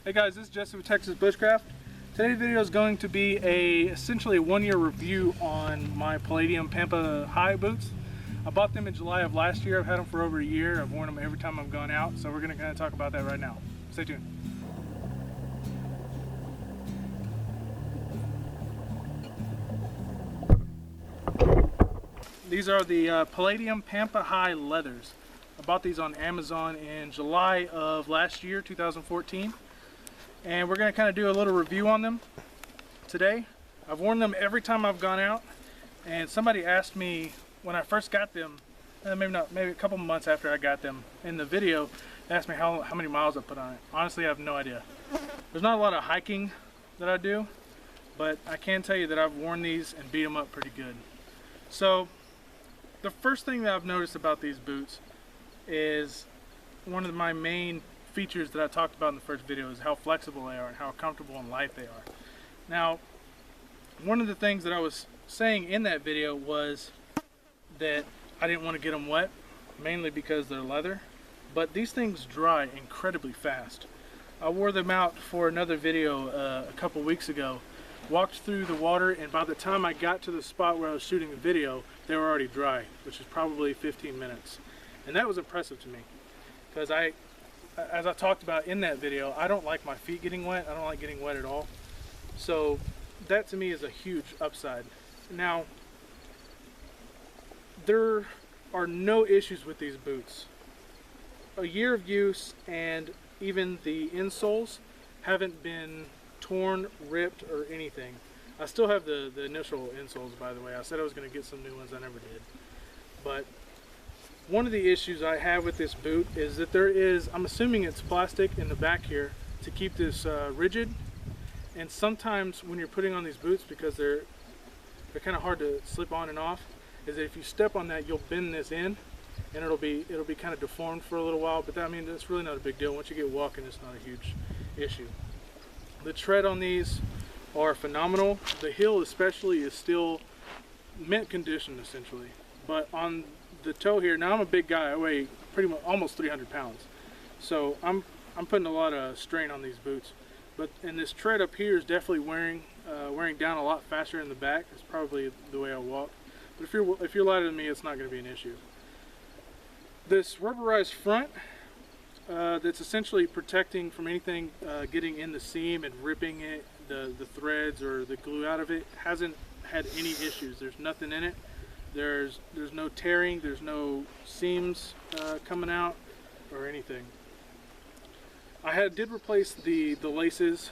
Hey guys, this is Jesse with Texas Bushcraft. Today's video is going to be essentially a one-year review on my Palladium Pampa high boots. I bought them in July of last year. I've had them for over a year. I've worn them every time I've gone out, so we're going to kind of talk about that right now. Stay tuned. These are the Palladium Pampa High leathers. I bought these on Amazon in July of last year, 2014. And we're going to kind of do a little review on them today. I've worn them every time I've gone out, and somebody asked me when I first got them, maybe a couple months after I got them, in the video, asked me how many miles I put on it. Honestly, I have no idea. There's not a lot of hiking that I do, but I can tell you that I've worn these and beat them up pretty good. So the first thing that I've noticed about these boots is one of my main features that I talked about in the first video is how flexible they are and how comfortable and light they are. Now, one of the things that I was saying in that video was that I didn't want to get them wet, mainly because they're leather, but these things dry incredibly fast. I wore them out for another video a couple weeks ago, walked through the water, and by the time I got to the spot where I was shooting the video, they were already dry, which is probably 15 minutes. And that was impressive to me, because as I talked about in that video, I don't like my feet getting wet. I don't like getting wet at all. So that to me is a huge upside. Now, there are no issues with these boots. A year of use and even the insoles haven't been torn, ripped, or anything. I still have the initial insoles, by the way. I said I was going to get some new ones. I never did. But one of the issues I have with this boot is that there is, I'm assuming it's plastic in the back here to keep this rigid, and sometimes when you're putting on these boots, because they're kind of hard to slip on and off, is that if you step on that, you'll bend this in and it'll be kind of deformed for a little while, but that, I mean, that's really not a big deal. Once you get walking, it's not a huge issue. The tread on these are phenomenal. The heel especially is still mint condition essentially, but on the toe here, now I'm a big guy, I weigh pretty much almost 300 pounds, so I'm putting a lot of strain on these boots, and this tread up here is definitely wearing down a lot faster in the back. It's probably the way I walk, but if you're lighter than me, it's not going to be an issue. This rubberized front that's essentially protecting from anything getting in the seam and ripping it, the threads or the glue out of it, hasn't had any issues. There's nothing in it. There's no tearing, there's no seams coming out or anything. I did replace the laces.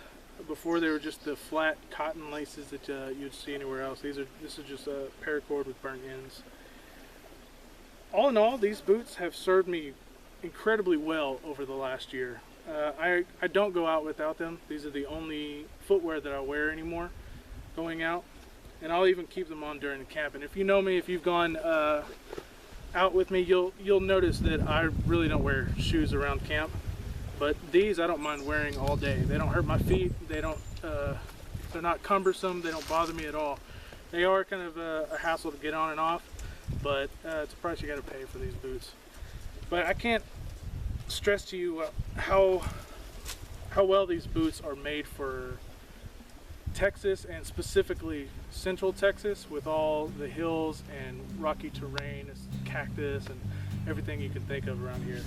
Before they were just the flat cotton laces that you'd see anywhere else. This is just a paracord with burnt ends. All in all, these boots have served me incredibly well over the last year. I don't go out without them. These are the only footwear that I wear anymore going out. And I'll even keep them on during the camp. And if you know me, if you've gone out with me, you'll notice that I really don't wear shoes around camp. But these I don't mind wearing all day. They don't hurt my feet. They're not cumbersome. They don't bother me at all. They are kind of a hassle to get on and off, but it's a price you got to pay for these boots. But I can't stress to you how well these boots are made for Texas, and specifically Central Texas, with all the hills and rocky terrain, cactus and everything you can think of around here.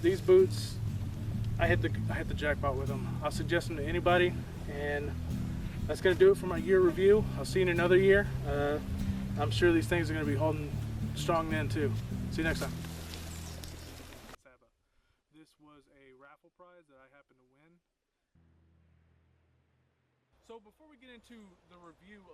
These boots, I hit the jackpot with them. I'll suggest them to anybody, and that's going to do it for my year review. I'll see you in another year. I'm sure these things are going to be holding strong then too. See you next time. This was a raffle prize that I happened to win. So before we get into the review